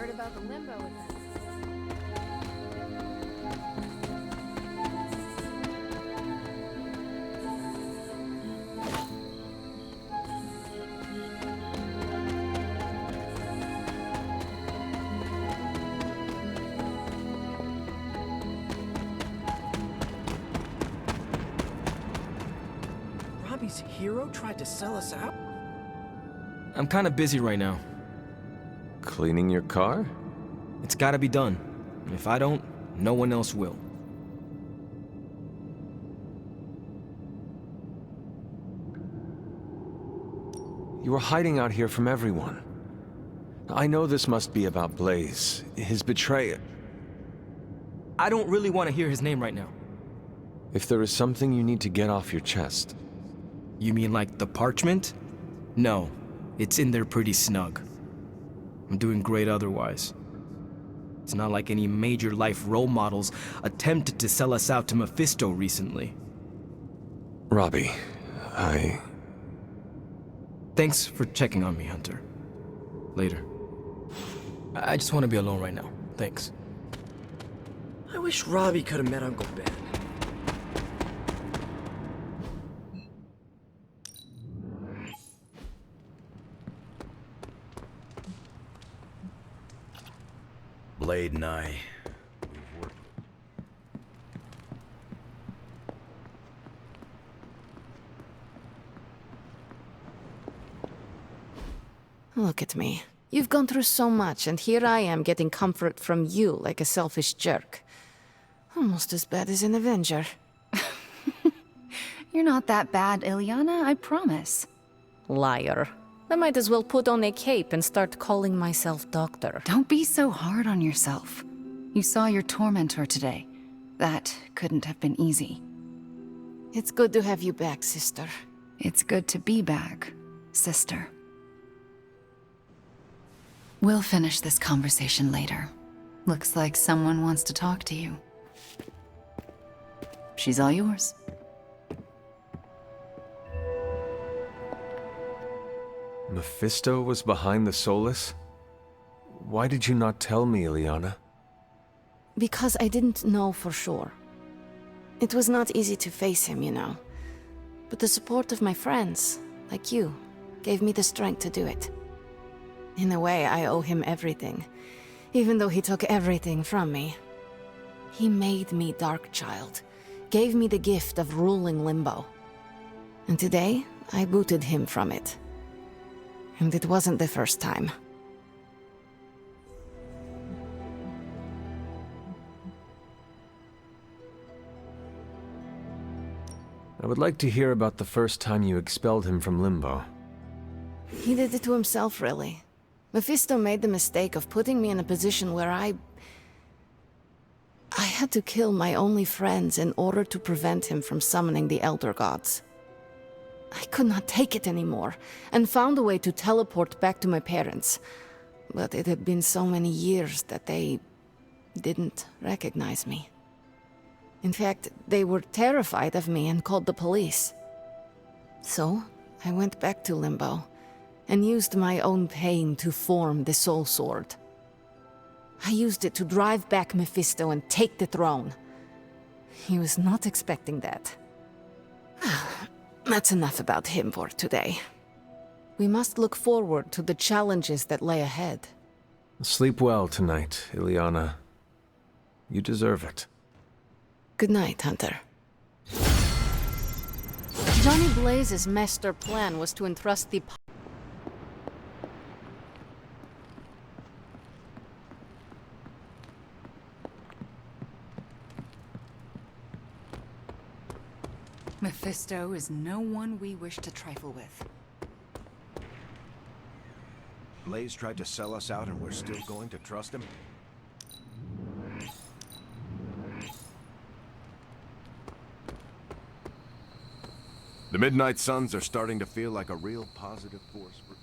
Heard about the limbo event. Robbie's hero tried to sell us out? I'm kinda busy right now. Cleaning your car? It's gotta be done. If I don't, no one else will. You were hiding out here from everyone. I know this must be about Blaze, his betrayal. I don't really want to hear his name right now. If there is something you need to get off your chest. You mean like the parchment? No, it's in there pretty snug. I'm doing great otherwise. It's not like any major life role models attempted to sell us out to Mephisto recently. Robbie, Thanks for checking on me, Hunter. Later. I just want to be alone right now. Thanks. I wish Robbie could have met Uncle Ben. Blade and I, we've worked. Look at me. You've gone through so much, and here I am getting comfort from you like a selfish jerk. Almost as bad as an Avenger. You're not that bad, Ilyana, I promise. Liar. I might as well put on a cape and start calling myself doctor. Don't be so hard on yourself. You saw your tormentor today. That couldn't have been easy. It's good to have you back, sister. It's good to be back, sister. We'll finish this conversation later. Looks like someone wants to talk to you. She's all yours. Mephisto was behind the Solus? Why did you not tell me, Ilyana? Because I didn't know for sure. It was not easy to face him, you know. But the support of my friends, like you, gave me the strength to do it. In a way, I owe him everything, even though he took everything from me. He made me Darkchild, gave me the gift of ruling Limbo. And today, I booted him from it. And it wasn't the first time. I would like to hear about the first time you expelled him from Limbo. He did it to himself, really. Mephisto made the mistake of putting me in a position where I had to kill my only friends in order to prevent him from summoning the Elder Gods. I could not take it anymore, and found a way to teleport back to my parents. But it had been so many years that they didn't recognize me. In fact, they were terrified of me and called the police. So, I went back to Limbo, and used my own pain to form the Soul Sword. I used it to drive back Mephisto and take the throne. He was not expecting that. That's enough about him for today. We must look forward to the challenges that lay ahead. Sleep well tonight, Ilyana. You deserve it. Good night, Hunter. Johnny Blaze's master plan was to entrust the Mephisto is no one we wish to trifle with. Blaze tried to sell us out and we're still going to trust him? The Midnight Suns are starting to feel like a real positive force for good.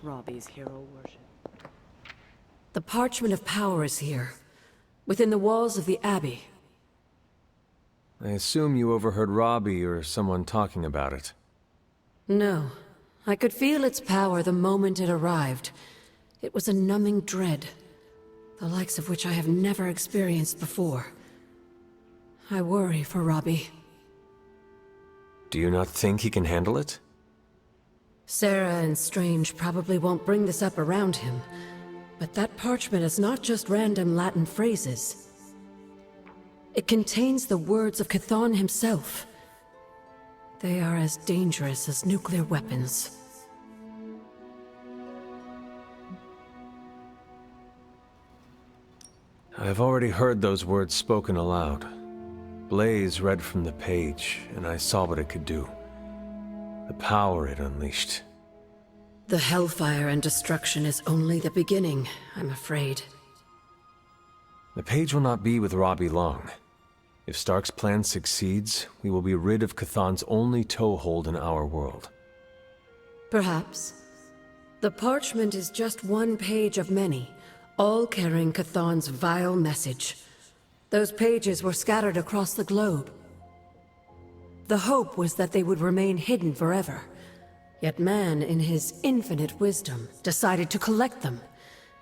Robbie's hero worship. The Parchment of Power is here, within the walls of the Abbey. I assume you overheard Robbie or someone talking about it. No. I could feel its power the moment it arrived. It was a numbing dread, the likes of which I have never experienced before. I worry for Robbie. Do you not think he can handle it? Sarah and Strange probably won't bring this up around him, but that parchment is not just random Latin phrases. It contains the words of Chthon himself. They are as dangerous as nuclear weapons. I have already heard those words spoken aloud. Blaze read from the page, and I saw what it could do. The power it unleashed. The hellfire and destruction is only the beginning, I'm afraid. The page will not be with Robbie long. If Stark's plan succeeds, we will be rid of Chthon's only toehold in our world. Perhaps. The parchment is just one page of many, all carrying Chthon's vile message. Those pages were scattered across the globe. The hope was that they would remain hidden forever. Yet man, in his infinite wisdom, decided to collect them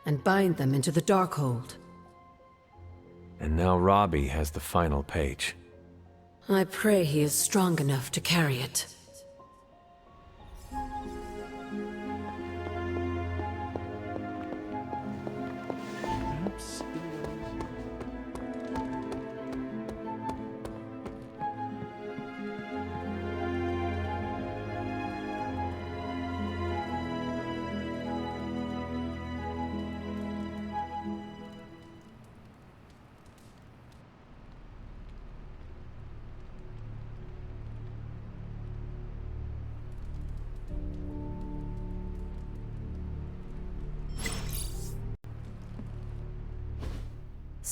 and bind them into the Darkhold. And now Robbie has the final page. I pray he is strong enough to carry it.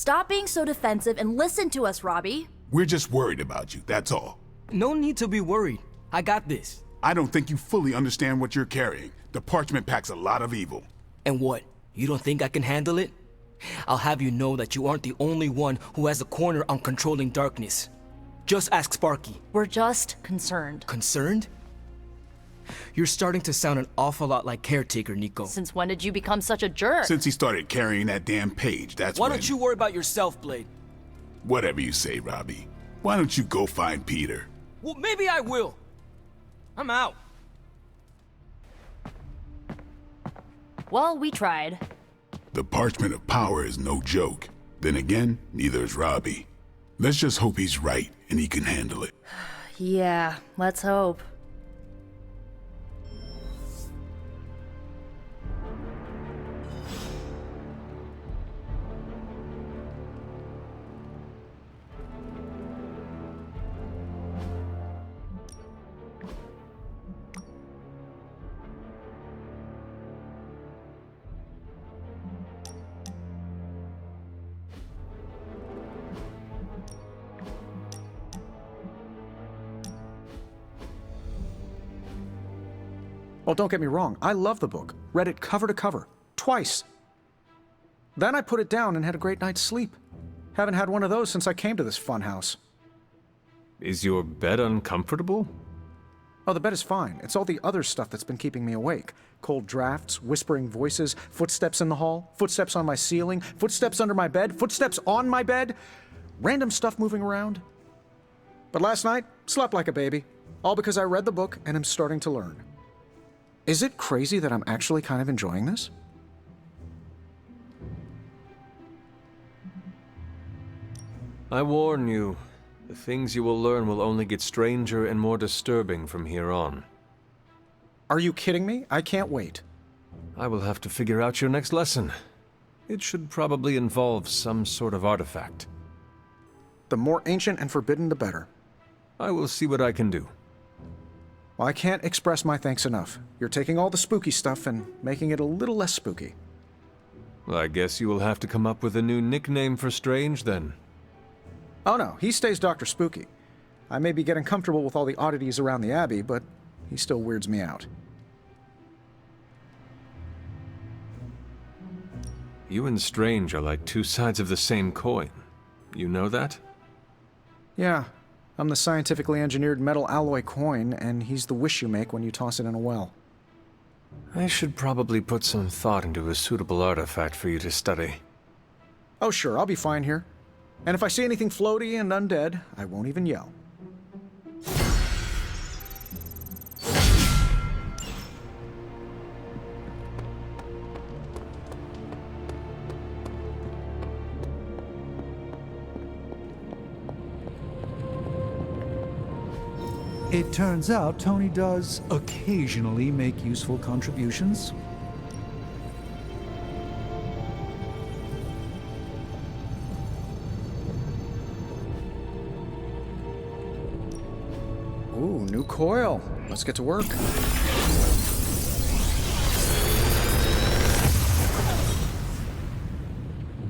Stop being so defensive and listen to us, Robbie. We're just worried about you, that's all. No need to be worried. I got this. I don't think you fully understand what you're carrying. The parchment packs a lot of evil. And what? You don't think I can handle it? I'll have you know that you aren't the only one who has a corner on controlling darkness. Just ask Sparky. We're just concerned. Concerned? You're starting to sound an awful lot like Caretaker, Nico. Since when did you become such a jerk? Since he started carrying that damn page, that's Why when... don't you worry about yourself, Blade? Whatever you say, Robbie. Why don't you go find Peter? Well, maybe I will. I'm out. Well, we tried. The parchment of power is no joke. Then again, neither is Robbie. Let's just hope he's right and he can handle it. Yeah, let's hope. Well, don't get me wrong, I love the book. Read it cover to cover, twice. Then I put it down and had a great night's sleep. Haven't had one of those since I came to this funhouse. Is your bed uncomfortable? Oh, the bed is fine. It's all the other stuff that's been keeping me awake. Cold drafts, whispering voices, footsteps in the hall, footsteps on my ceiling, footsteps under my bed, footsteps on my bed, random stuff moving around. But last night, slept like a baby. All because I read the book and am starting to learn. Is it crazy that I'm actually kind of enjoying this? I warn you, the things you will learn will only get stranger and more disturbing from here on. Are you kidding me? I can't wait. I will have to figure out your next lesson. It should probably involve some sort of artifact. The more ancient and forbidden, the better. I will see what I can do. Well, I can't express my thanks enough. You're taking all the spooky stuff and making it a little less spooky. Well, I guess you will have to come up with a new nickname for Strange, then. Oh no, he stays Dr. Spooky. I may be getting comfortable with all the oddities around the Abbey, but he still weirds me out. You and Strange are like two sides of the same coin. You know that? Yeah, I'm the scientifically engineered metal alloy coin, and he's the wish you make when you toss it in a well. I should probably put some thought into a suitable artifact for you to study. Oh sure, I'll be fine here. And if I see anything floaty and undead, I won't even yell. It turns out Tony does occasionally make useful contributions. Ooh, new coil. Let's get to work.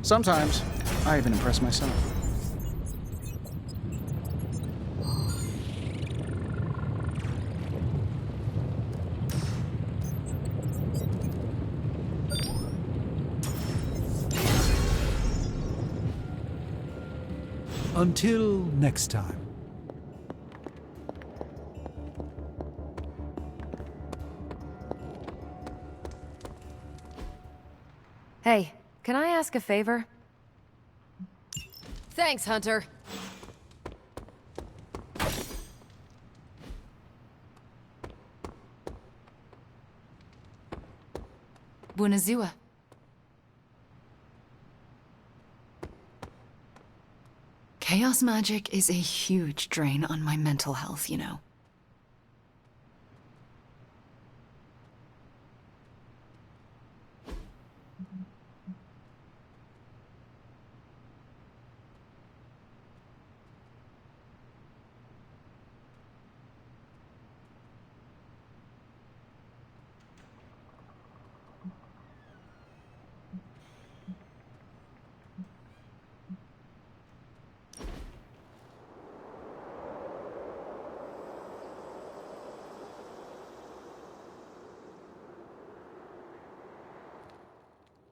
Sometimes, I even impress myself. Until next time. Hey, can I ask a favor? Thanks, Hunter. Bunazua. Chaos magic is a huge drain on my mental health, you know.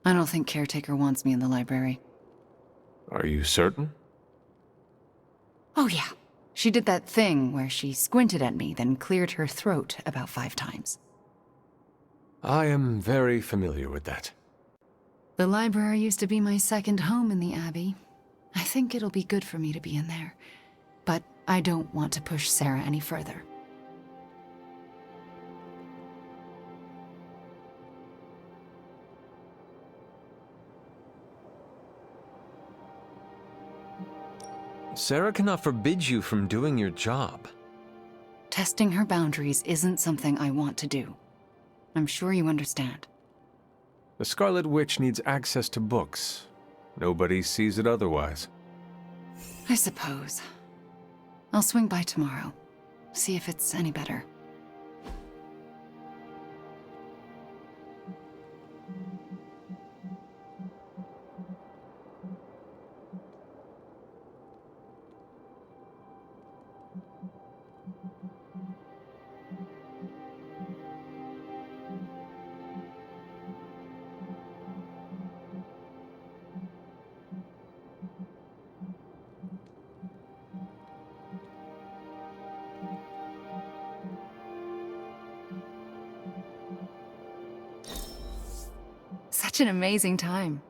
I don't think Caretaker wants me in the library. Are you certain? Oh yeah. She did that thing where she squinted at me, then cleared her throat about 5 times. I am very familiar with that. The library used to be my second home in the Abbey. I think it'll be good for me to be in there. But I don't want to push Sarah any further. Sarah cannot forbid you from doing your job. Testing her boundaries isn't something I want to do. I'm sure you understand. The Scarlet Witch needs access to books. Nobody sees it otherwise. I suppose. I'll swing by tomorrow. See if it's any better. Such an amazing time.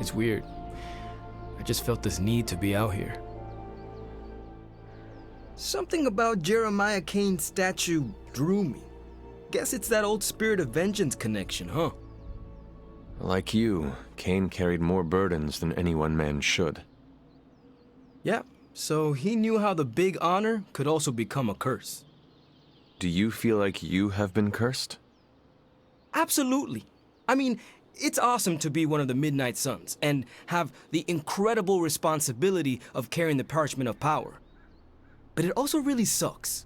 It's weird. I just felt this need to be out here. Something about Jeremiah Kane's statue drew me. Guess it's that old Spirit of Vengeance connection, huh? Like you, Kane carried more burdens than any one man should. Yeah, so he knew how the big honor could also become a curse. Do you feel like you have been cursed? Absolutely. I mean, it's awesome to be one of the Midnight Suns and have the incredible responsibility of carrying the Parchment of Power. But it also really sucks.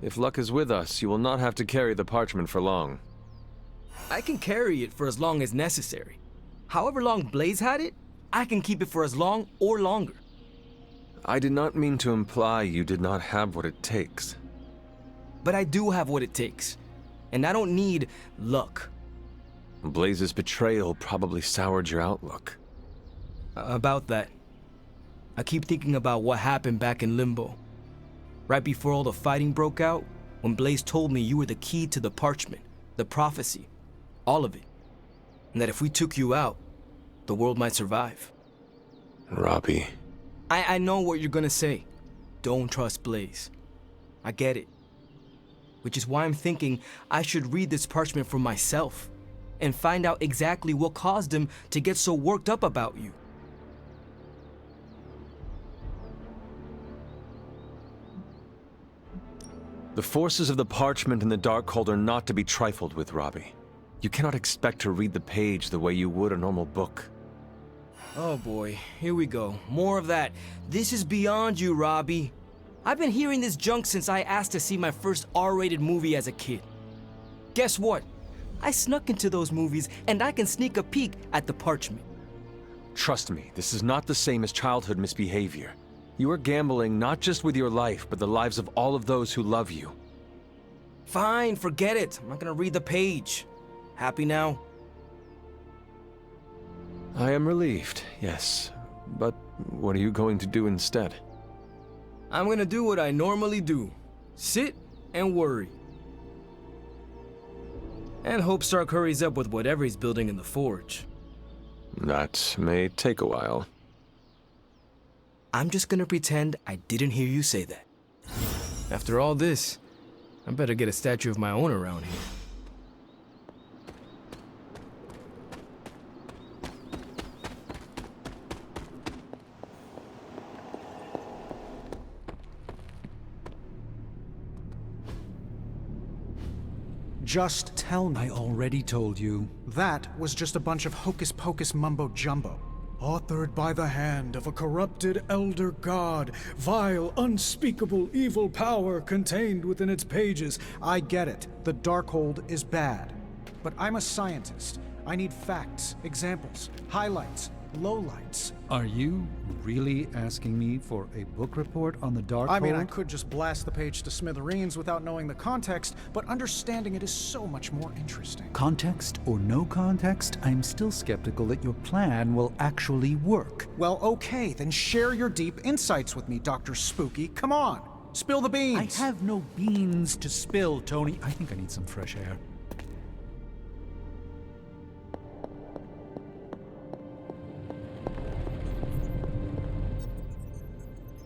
If luck is with us, you will not have to carry the parchment for long. I can carry it for as long as necessary. However long Blaze had it, I can keep it for as long or longer. I did not mean to imply you did not have what it takes. But I do have what it takes. And I don't need luck. Blaze's betrayal probably soured your outlook. About that. I keep thinking about what happened back in Limbo. Right before all the fighting broke out, when Blaze told me you were the key to the parchment, the prophecy, all of it. And that if we took you out, the world might survive. Robbie. I know what you're gonna say. Don't trust Blaze. I get it. Which is why I'm thinking I should read this parchment for myself and find out exactly what caused him to get so worked up about you. The forces of the parchment and the Darkhold are not to be trifled with, Robbie. You cannot expect to read the page the way you would a normal book. Oh boy, here we go. More of that. This is beyond you, Robbie. I've been hearing this junk since I asked to see my first R-rated movie as a kid. Guess what? I snuck into those movies and I can sneak a peek at the parchment. Trust me, this is not the same as childhood misbehavior. You are gambling not just with your life, but the lives of all of those who love you. Fine, forget it. I'm not gonna read the page. Happy now? I am relieved, yes. But what are you going to do instead? I'm gonna do what I normally do. Sit and worry. And hope Stark hurries up with whatever he's building in the forge. That may take a while. I'm just gonna pretend I didn't hear you say that. After all this, I better get a statue of my own around here. Just tell me. I already told you. That was just a bunch of hocus-pocus mumbo-jumbo. Authored by the hand of a corrupted elder god, vile, unspeakable evil power contained within its pages. I get it. The Darkhold is bad. But I'm a scientist. I need facts, examples, highlights, lowlights. Are you really asking me for a book report on the Darkhold? I mean, I could just blast the page to smithereens without knowing the context, but understanding it is so much more interesting. Context or no context, I'm still skeptical that your plan will actually work. Well, okay, then share your deep insights with me, Dr. Spooky. Come on, spill the beans. I have no beans to spill, Tony. I think I need some fresh air.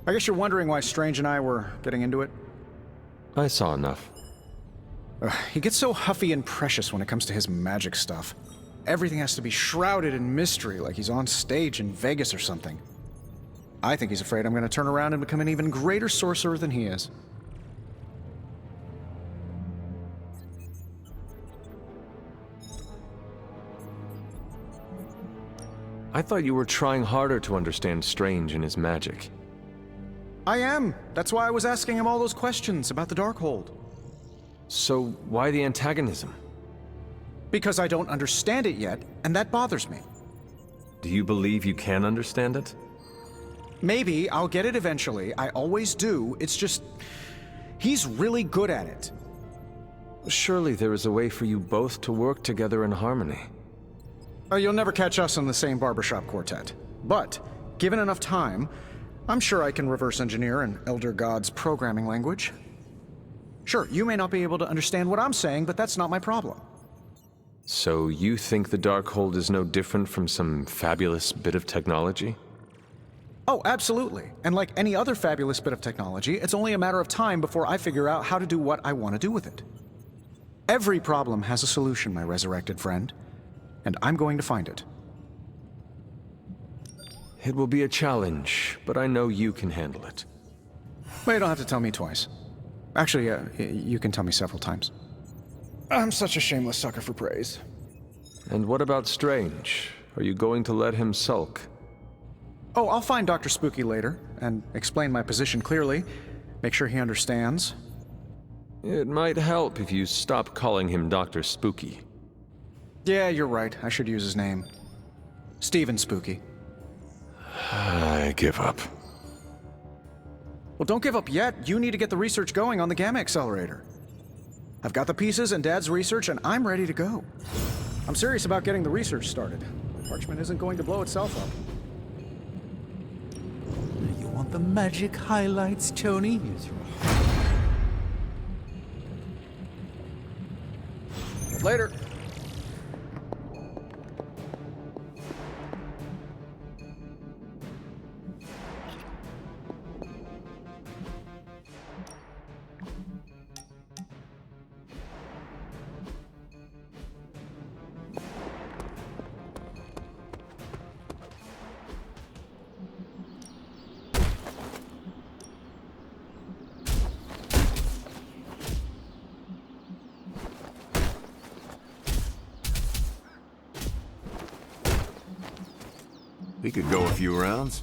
I guess you're wondering why Strange and I were getting into it? I saw enough. He gets so huffy and precious when it comes to his magic stuff. Everything has to be shrouded in mystery, like he's on stage in Vegas or something. I think he's afraid I'm going to turn around and become an even greater sorcerer than he is. I thought you were trying harder to understand Strange and his magic. I am. That's why I was asking him all those questions about the Darkhold. So why the antagonism? Because I don't understand it yet, and that bothers me. Do you believe you can understand it? Maybe I'll get it eventually. I always do. It's just... he's really good at it. Surely there is a way for you both to work together in harmony. You'll never catch us on the same barbershop quartet. But, given enough time, I'm sure I can reverse engineer an Elder God's programming language. Sure, you may not be able to understand what I'm saying, but that's not my problem. So you think the Darkhold is no different from some fabulous bit of technology? Oh, absolutely. And like any other fabulous bit of technology, it's only a matter of time before I figure out how to do what I want to do with it. Every problem has a solution, my resurrected friend. And I'm going to find it. It will be a challenge, but I know you can handle it. Well, you don't have to tell me twice. Actually, you can tell me several times. I'm such a shameless sucker for praise. And what about Strange? Are you going to let him sulk? Oh, I'll find Dr. Spooky later, and explain my position clearly. Make sure he understands. It might help if you stop calling him Dr. Spooky. Yeah, you're right. I should use his name. Stephen Spooky. I give up. Well, don't give up yet. You need to get the research going on the Gamma Accelerator. I've got the pieces and Dad's research, and I'm ready to go. I'm serious about getting the research started. Parchment isn't going to blow itself up. You want the magic highlights, Tony? Here's your... Later. We could go a few rounds.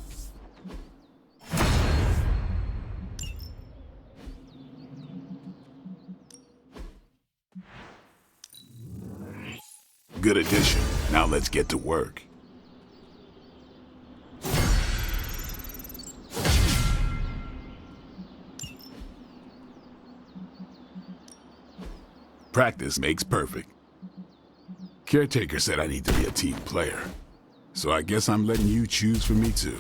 Good addition. Now let's get to work. Practice makes perfect. Caretaker said I need to be a team player. So I guess I'm letting you choose for me too.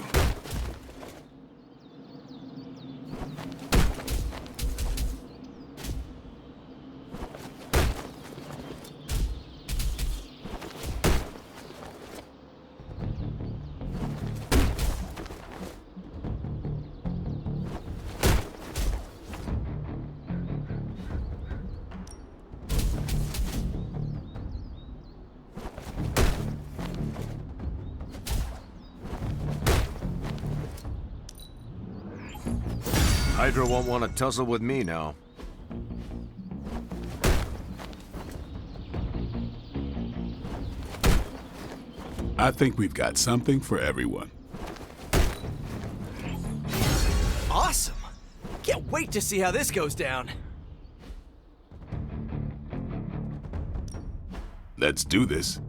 Hydra won't want to tussle with me now. I think we've got something for everyone. Awesome! Can't wait to see how this goes down. Let's do this.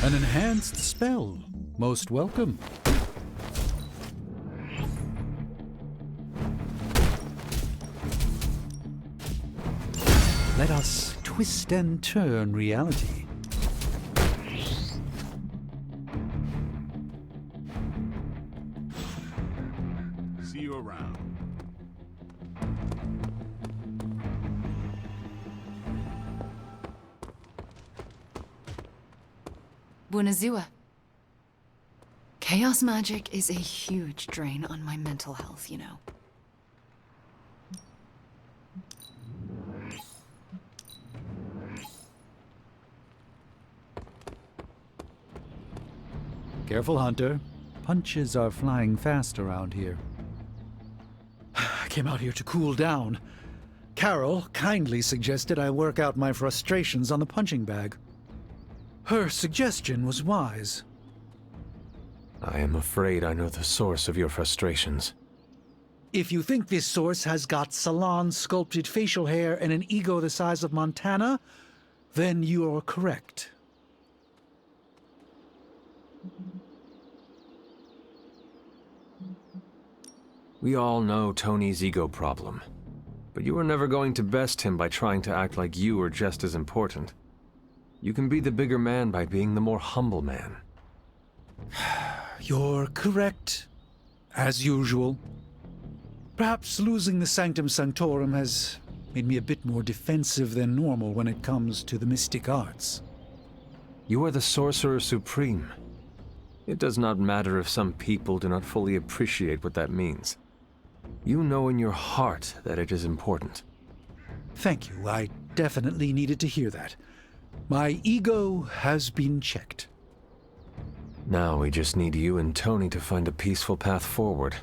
An enhanced spell. Most welcome. Let us twist and turn reality. See you around. Bunazua. Chaos magic is a huge drain on my mental health, you know. Careful, Hunter. Punches are flying fast around here. I came out here to cool down. Carol kindly suggested I work out my frustrations on the punching bag. Her suggestion was wise. I am afraid I know the source of your frustrations. If you think this source has got salon-sculpted facial hair and an ego the size of Montana, then you are correct. We all know Tony's ego problem, but you are never going to best him by trying to act like you are just as important. You can be the bigger man by being the more humble man. You're correct, as usual. Perhaps losing the Sanctum Sanctorum has made me a bit more defensive than normal when it comes to the mystic arts. You are the Sorcerer Supreme. It does not matter if some people do not fully appreciate what that means. You know in your heart that it is important. Thank you. I definitely needed to hear that. My ego has been checked. Now we just need you and Tony to find a peaceful path forward.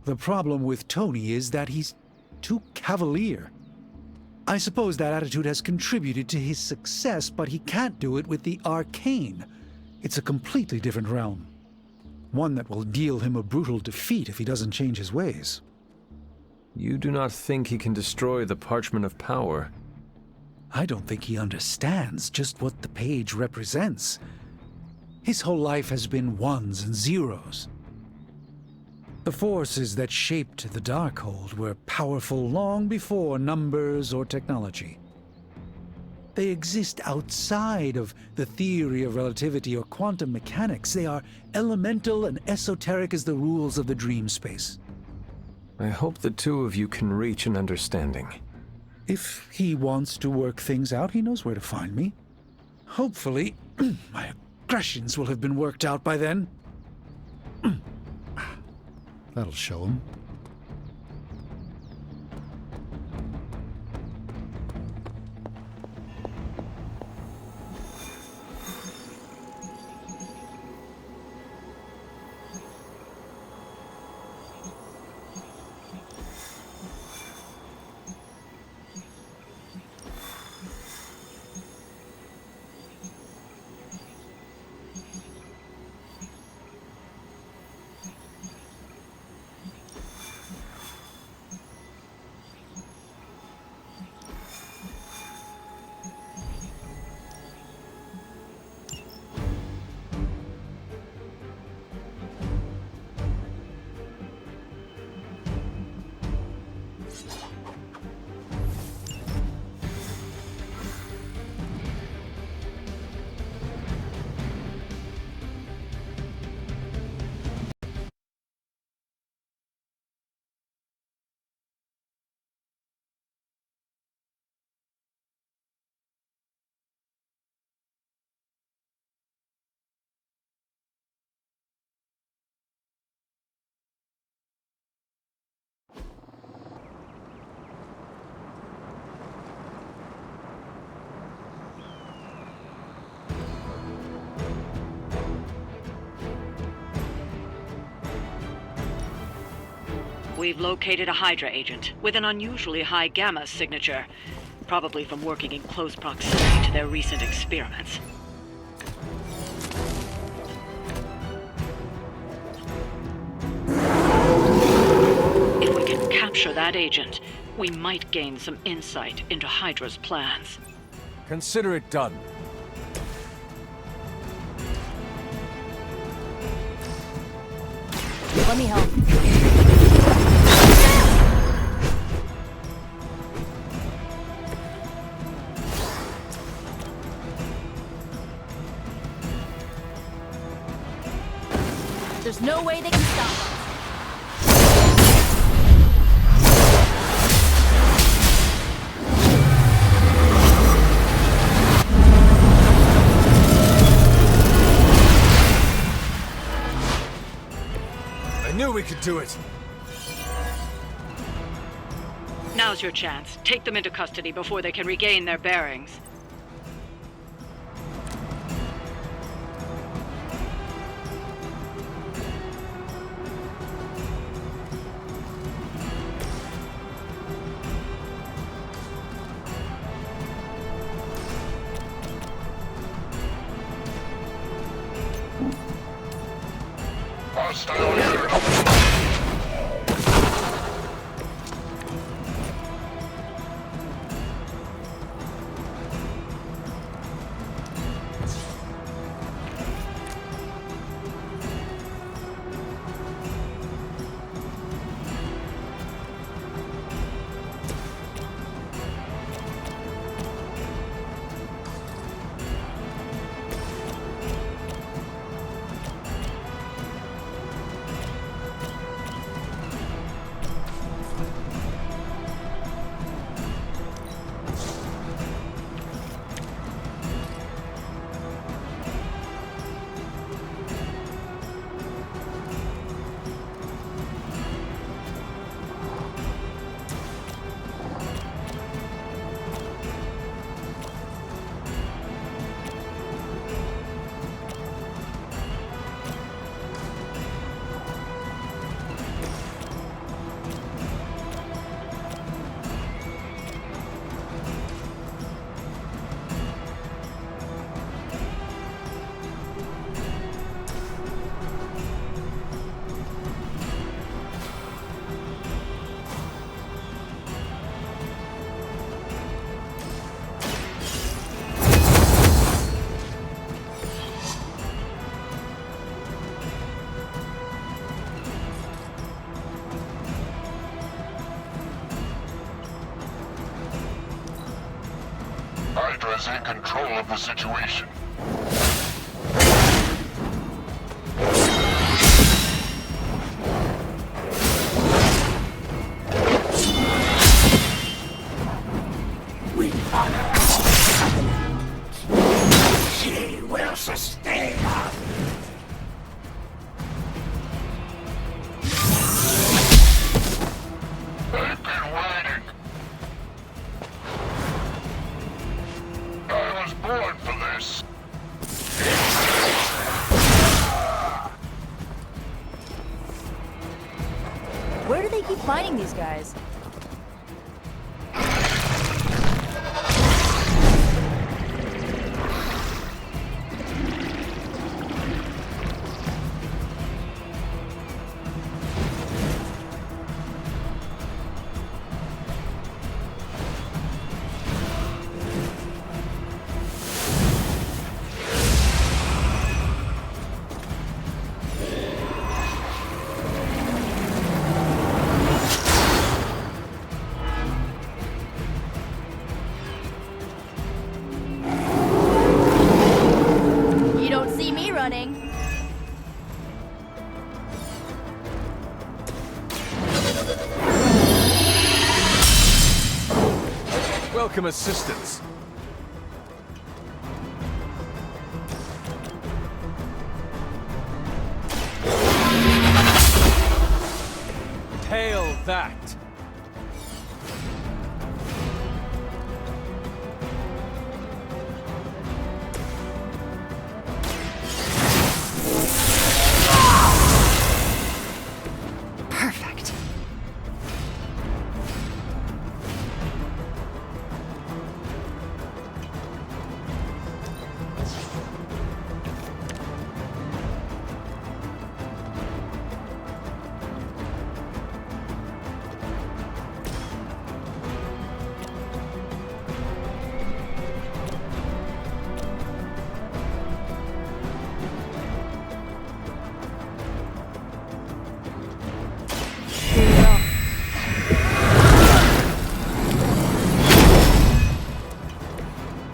The problem with Tony is that he's too cavalier. I suppose that attitude has contributed to his success, but he can't do it with the arcane. It's a completely different realm. One that will deal him a brutal defeat if he doesn't change his ways. You do not think he can destroy the Parchment of Power? I don't think he understands just what the page represents. His whole life has been ones and zeros. The forces that shaped the Darkhold were powerful long before numbers or technology. They exist outside of the theory of relativity or quantum mechanics. They are elemental and esoteric as the rules of the dream space. I hope the two of you can reach an understanding. If he wants to work things out, he knows where to find me. Hopefully, my aggressions will have been worked out by then. That'll show him. We've located a Hydra agent with an unusually high gamma signature, probably from working in close proximity to their recent experiments. If we can capture that agent, we might gain some insight into Hydra's plans. Consider it done. Let me help. There's no way they can stop us. I knew we could do it. Now's your chance. Take them into custody before they can regain their bearings. is in control of the situation. She will sustain us. I've been waiting. I was born for this. Where do they keep finding these guys? You don't see me running. Welcome assistance. Hail that. Perfect.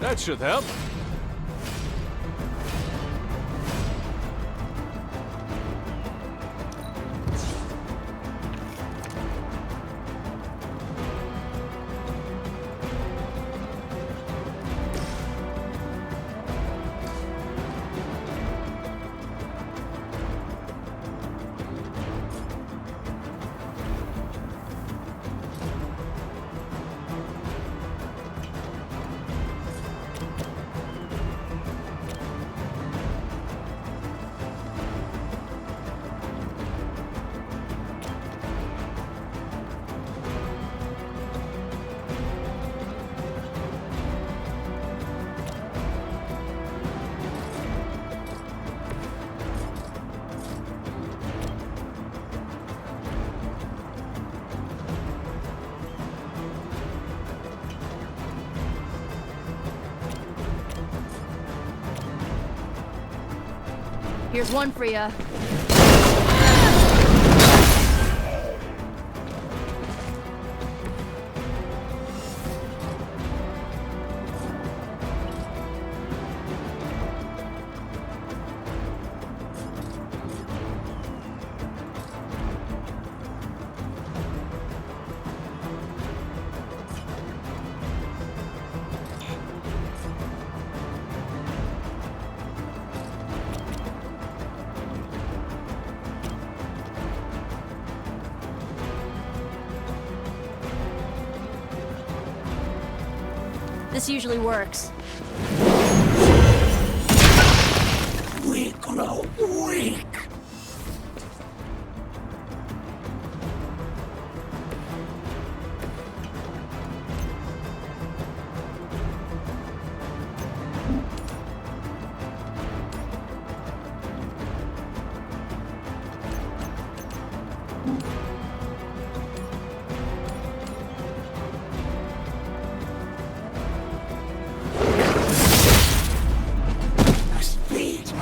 That should help. Here's one for ya. This usually works. We grow weak.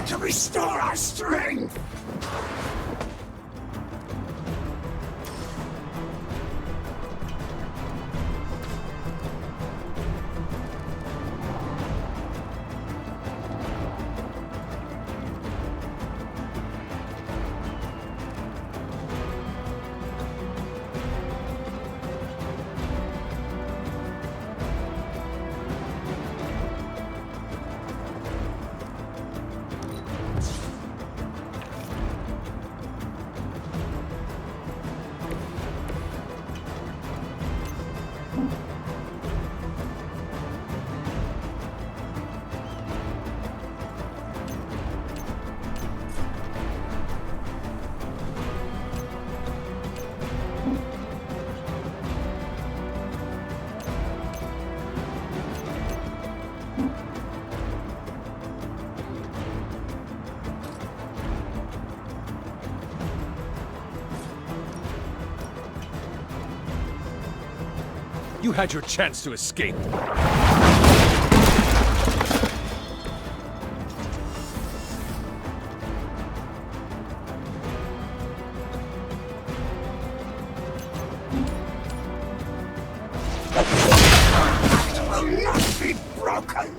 To restore our strength! You had your chance to escape. Will not be broken!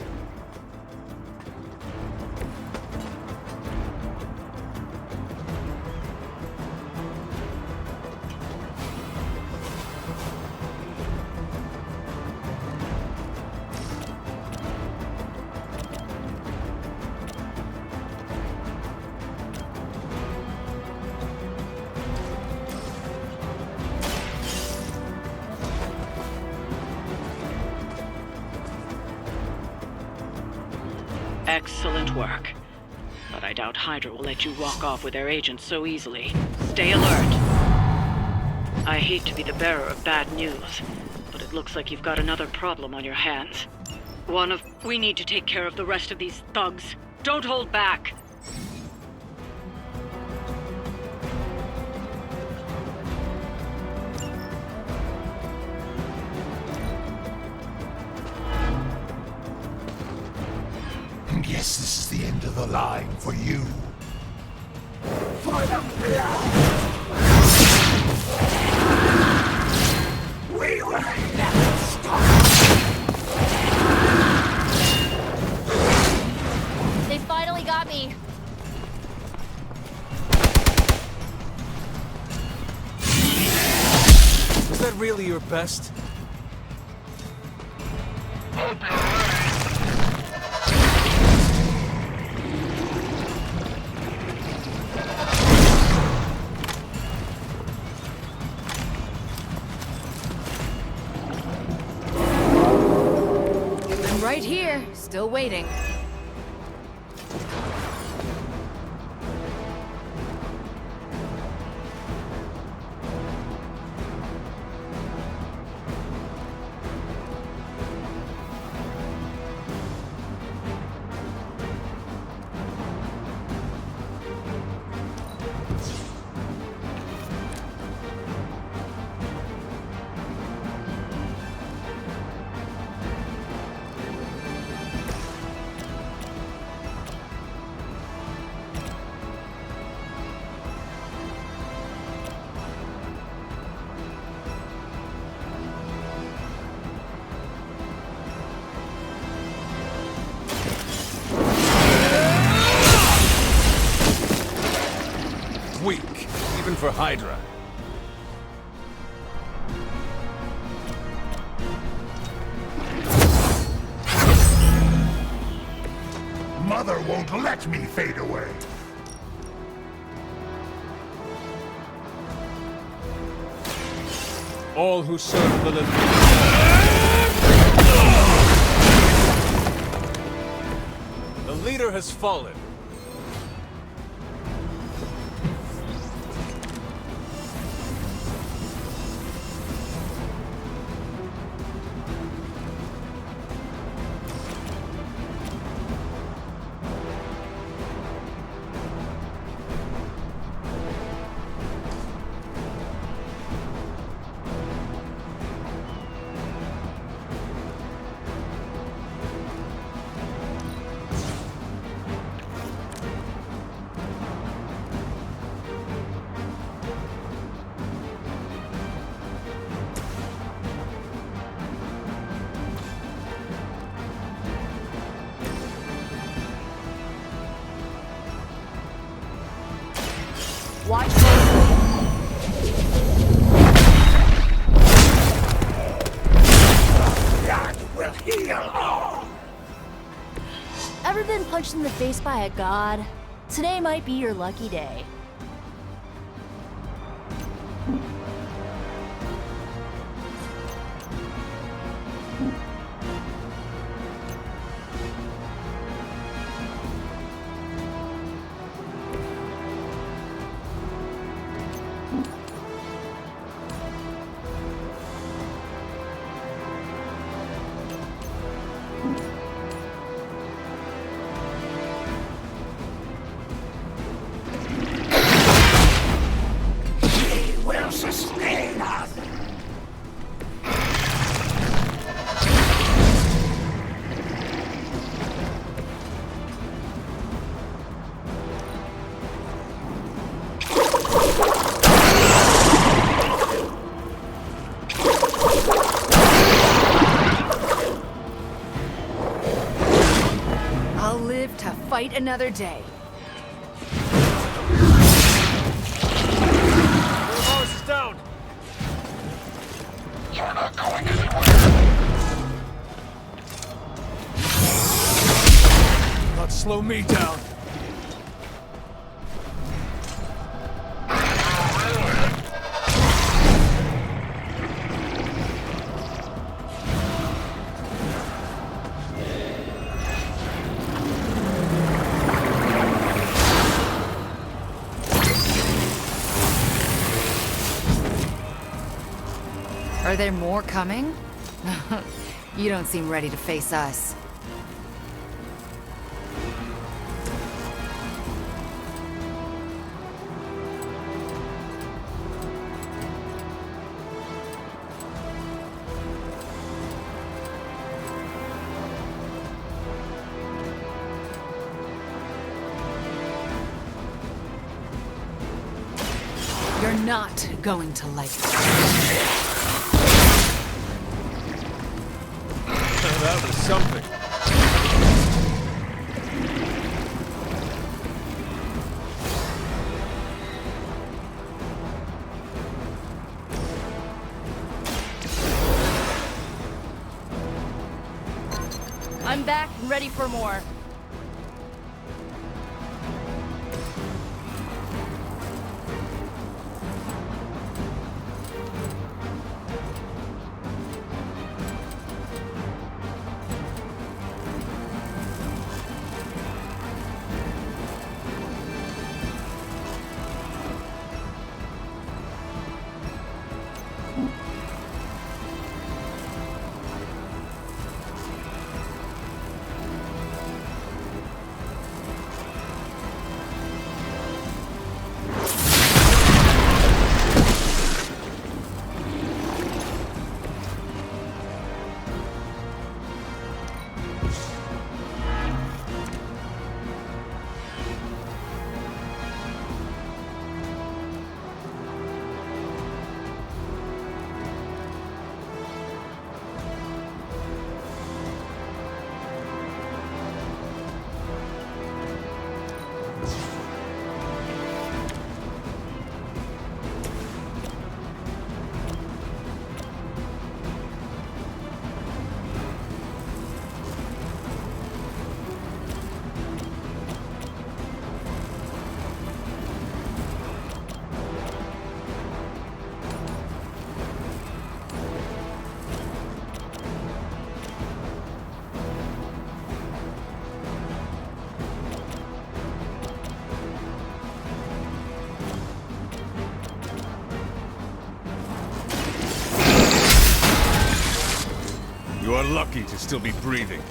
Excellent work. But I doubt Hydra will let you walk off with their agents so easily. Stay alert. I hate to be the bearer of bad news, but it looks like you've got another problem on your hands. We need to take care of the rest of these thugs. Don't hold back. Guess this is the end of the line for you. For the blood! We will never stop! They finally got me. Was that really your best? Right here, still waiting. Weak, even for Hydra. Mother won't let me fade away. All who serve the The leader has fallen. Watch closely. That will heal all. Ever been punched in the face by a god? Today might be your lucky day. fight another day. Horse is down. You're not going anywhere. Not slow me down. Are there more coming? You don't seem ready to face us. You're not going to like it. That was something. I'm back and ready for more. You are lucky to still be breathing.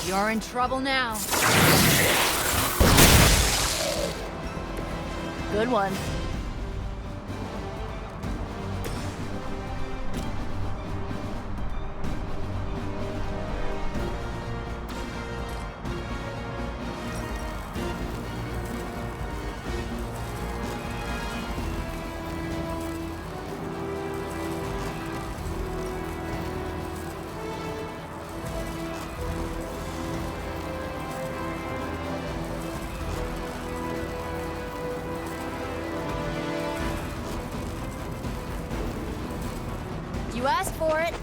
You're in trouble now. Good one. You asked for it.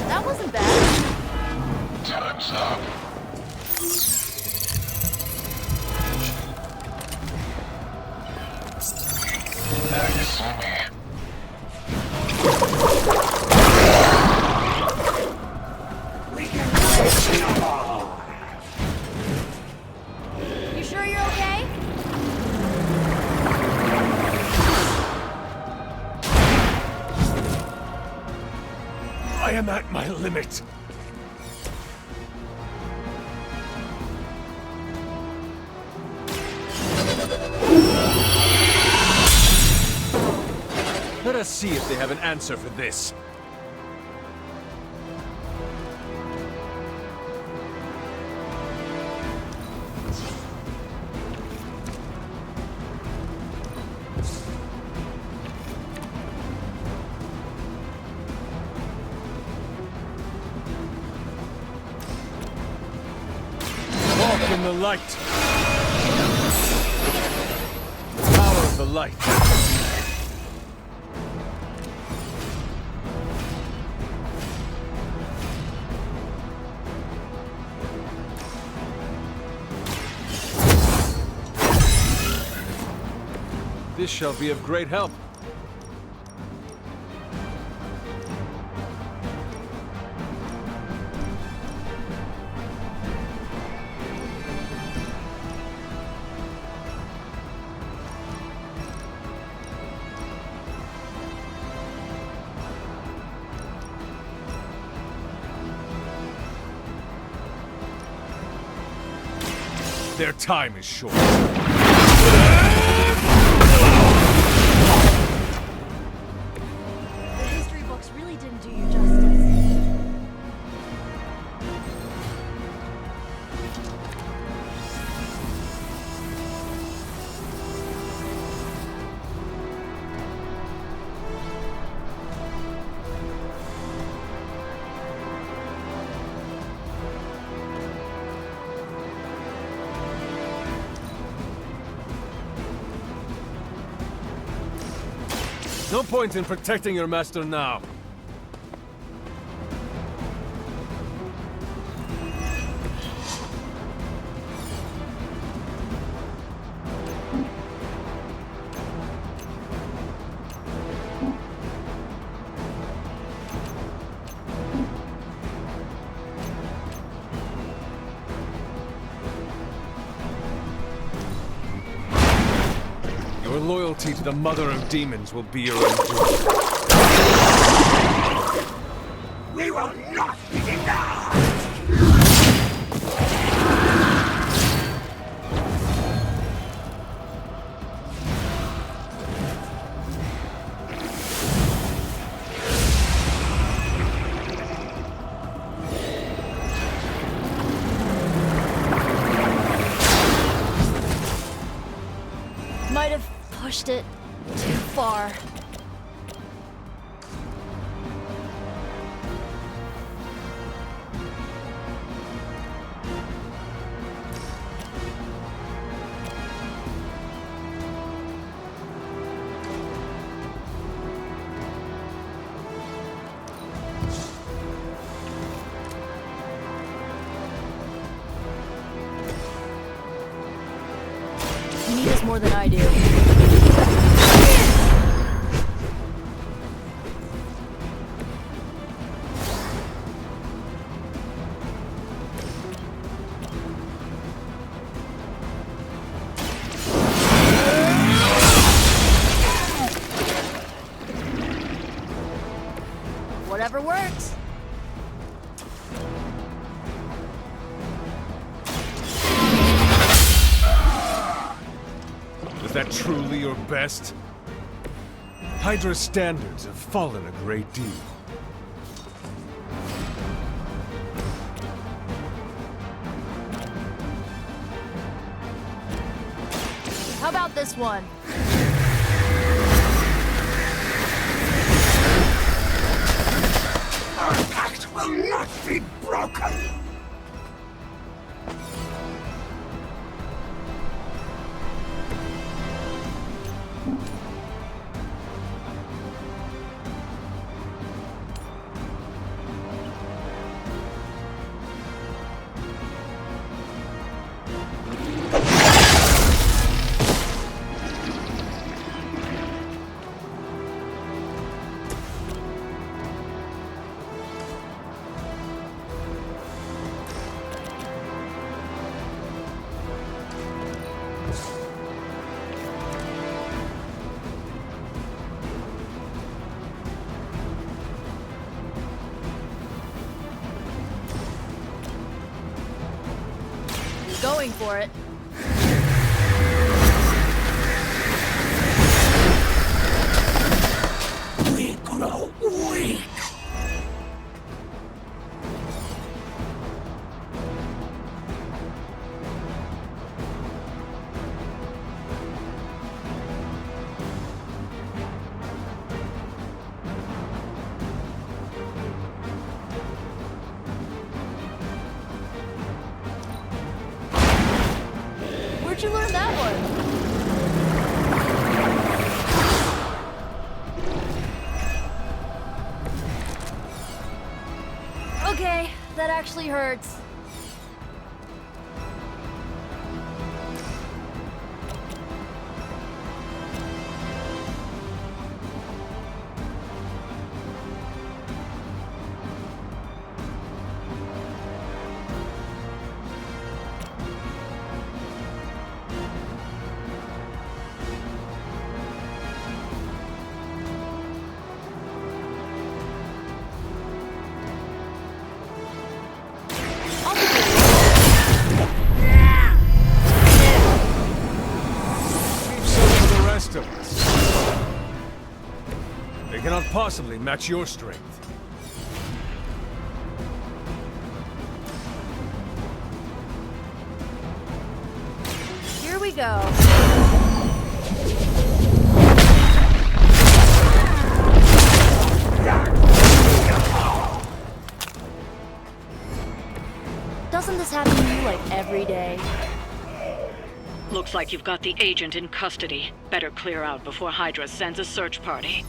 That wasn't bad. Time's up. Now you see me. You sure you're okay? I am at my limit. Let us see if they have an answer for this. Walk in the light. Power of the light. This shall be of great help. Their time is short. The history books really didn't do you justice. No point in protecting your master now. Your loyalty to the Mother of Demons will be your undoing. We will not be denied! Might have pushed it too far. You need us more than I do. Whatever works. Is that truly your best? Hydra's standards have fallen a great deal. How about this one? Our pact will not be broken! going for it. We grow weak. Where'd you learn that one? Okay, that actually hurts. They cannot possibly match your strength. Here we go. Doesn't this happen to you like every day? Looks like you've got the agent in custody. Better clear out before Hydra sends a search party.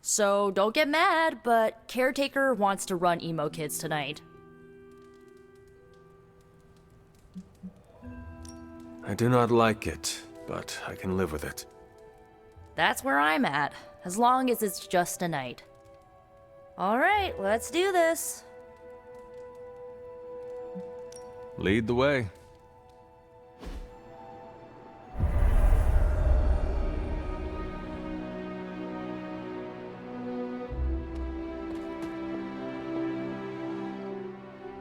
So don't get mad, but Caretaker wants to run Emo Kids tonight. I do not like it, but I can live with it. That's where I'm at, as long as it's just a night. Alright, let's do this. Lead the way.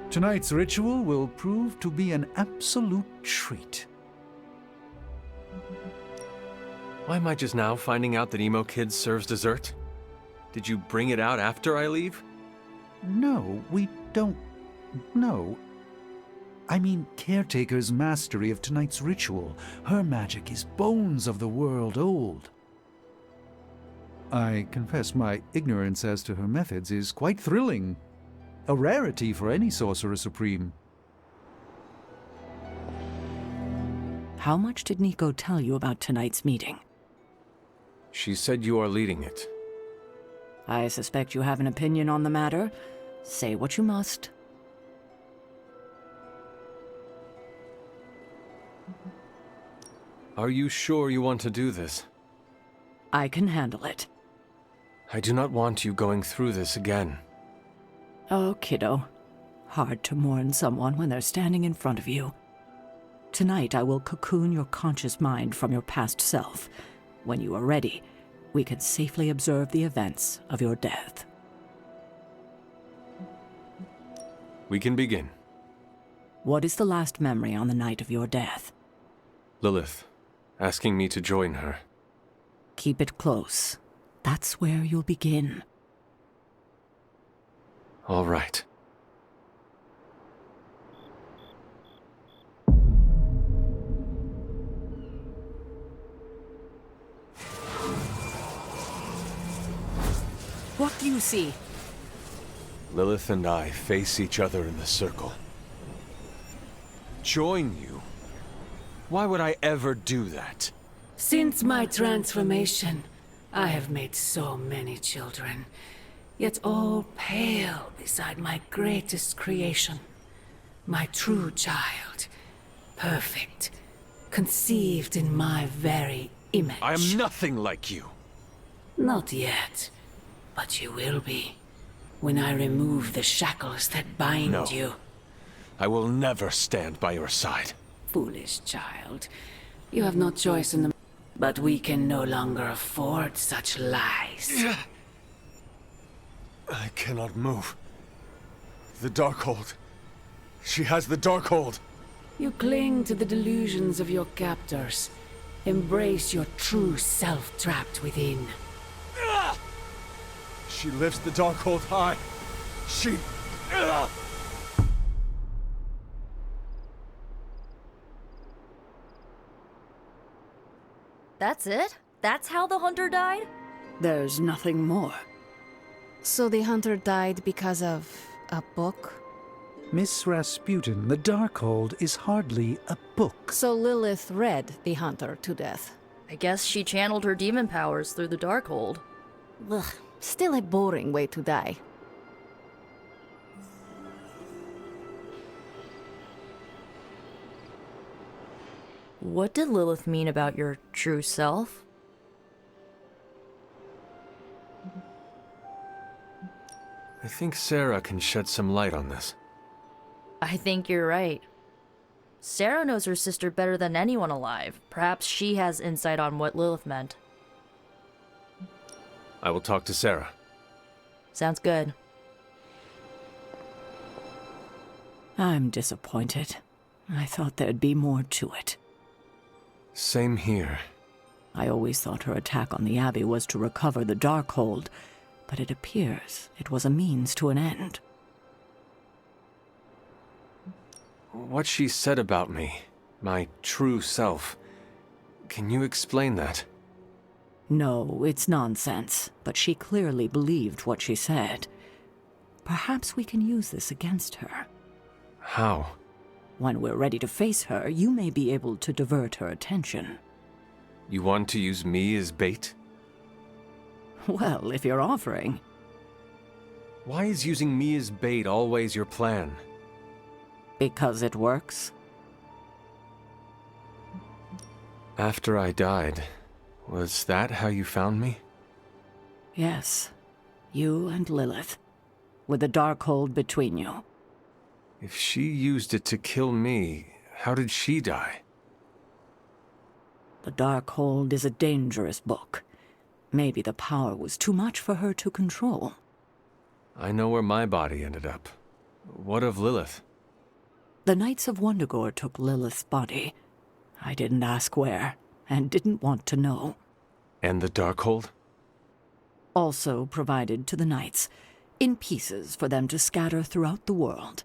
Tonight's ritual will prove to be an absolute treat. Why am I just now finding out that Emo Kids serves dessert? Did you bring it out after I leave? No, we don't. No. I mean, Caretaker's mastery of tonight's ritual. Her magic is bones of the world old. I confess my ignorance as to her methods is quite thrilling. A rarity for any Sorcerer Supreme. How much did Nico tell you about tonight's meeting? She said you are leading it. I suspect you have an opinion on the matter. Say what you must. Are you sure you want to do this? I can handle it. I do not want you going through this again. Oh, kiddo. Hard to mourn someone when they're standing in front of you. Tonight I will cocoon your conscious mind from your past self. When you are ready, we can safely observe the events of your death. We can begin. What is the last memory on the night of your death? Lilith, asking me to join her. Keep it close. That's where you'll begin. All right. What do you see? Lilith and I face each other in the circle. Join you? Why would I ever do that? Since my transformation, I have made so many children, yet all pale beside my greatest creation. My true child, perfect, conceived in my very image. I am nothing like you. Not yet, but you will be, when I remove the shackles that bind you. I will never stand by your side. Foolish child, you have no choice in the... But we can no longer afford such lies. I cannot move. The Darkhold. She has the Darkhold. You cling to the delusions of your captors. Embrace your true self trapped within. She lifts the Darkhold high. She... That's it? That's how the hunter died? There's nothing more. So the hunter died because of a book? Miss Rasputin, the Darkhold is hardly a book. So Lilith read the hunter to death. I guess she channeled her demon powers through the Darkhold. Ugh, still a boring way to die. What did Lilith mean about your true self? I think Sarah can shed some light on this. I think you're right. Sarah knows her sister better than anyone alive. Perhaps she has insight on what Lilith meant. I will talk to Sarah. Sounds good. I'm disappointed. I thought there'd be more to it. Same here. I always thought her attack on the Abbey was to recover the Darkhold, but it appears it was a means to an end. What she said about me, my true self, can you explain that? No, it's nonsense, but she clearly believed what she said. Perhaps we can use this against her. How? When we're ready to face her, you may be able to divert her attention. You want to use me as bait? Well, if you're offering. Why is using me as bait always your plan? Because it works. After I died, was that how you found me? Yes. You and Lilith. With the Darkhold between you. If she used it to kill me, how did she die? The Darkhold is a dangerous book. Maybe the power was too much for her to control. I know where my body ended up. What of Lilith? The Knights of Wundagore took Lilith's body. I didn't ask where, and didn't want to know. And the Darkhold? Also provided to the Knights, in pieces for them to scatter throughout the world.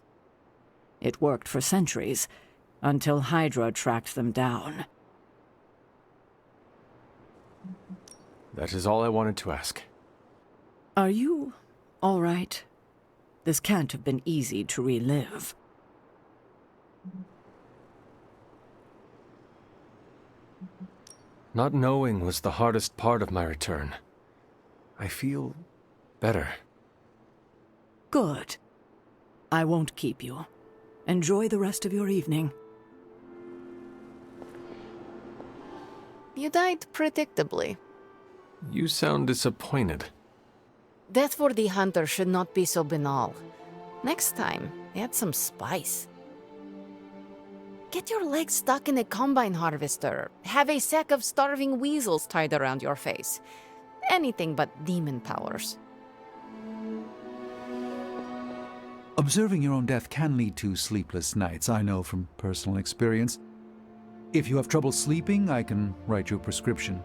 It worked for centuries, until Hydra tracked them down. That is all I wanted to ask. Are you all right? This can't have been easy to relive. Not knowing was the hardest part of my return. I feel better. Good. I won't keep you. Enjoy the rest of your evening. You died predictably. You sound disappointed. Death for the hunter should not be so banal. Next time, add some spice. Get your legs stuck in a combine harvester. Have a sack of starving weasels tied around your face. Anything but demon powers. Observing your own death can lead to sleepless nights, I know from personal experience. If you have trouble sleeping, I can write you a prescription.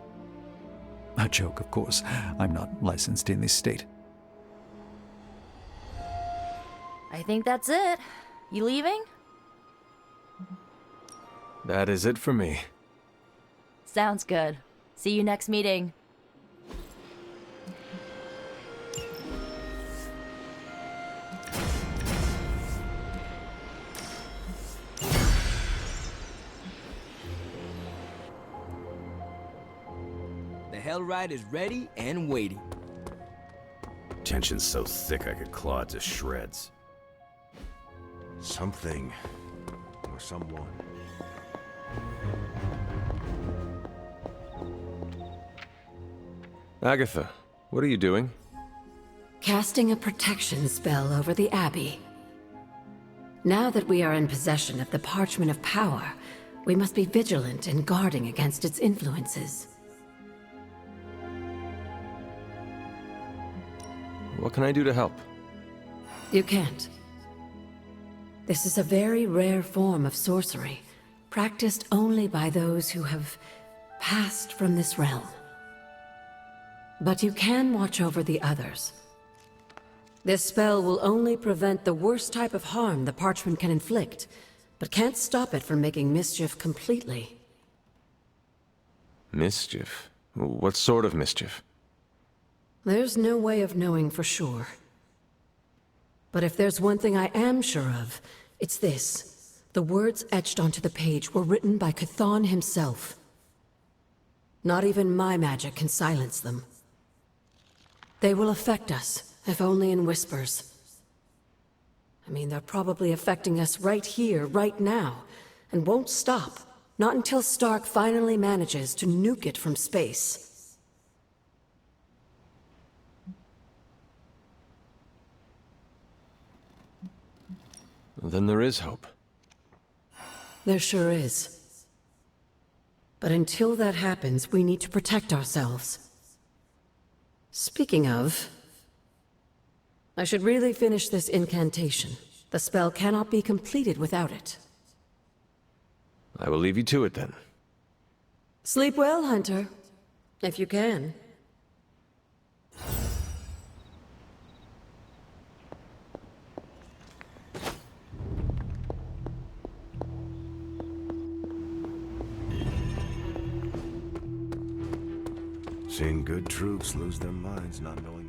A joke, of course. I'm not licensed in this state. I think that's it. You leaving? That is it for me. Sounds good. See you next meeting. The Hellride is ready and waiting. Tension's so thick I could claw it to shreds. Something or someone. Agatha, what are you doing? Casting a protection spell over the Abbey. Now that we are in possession of the Parchment of Power, we must be vigilant in guarding against its influences. What can I do to help? You can't. This is a very rare form of sorcery, practiced only by those who have passed from this realm. But you can watch over the others. This spell will only prevent the worst type of harm the parchment can inflict, but can't stop it from making mischief completely. Mischief? What sort of mischief? There's no way of knowing for sure. But if there's one thing I am sure of, it's this. The words etched onto the page were written by Chthon himself. Not even my magic can silence them. They will affect us, if only in whispers. I mean, they're probably affecting us right here, right now, and won't stop. Not until Stark finally manages to nuke it from space. Then there is hope. There sure is. But until that happens, we need to protect ourselves. Speaking of, I should really finish this incantation. The spell cannot be completed without it. I will leave you to it then. Sleep well, Hunter. If you can. Seeing good troops lose their minds not knowing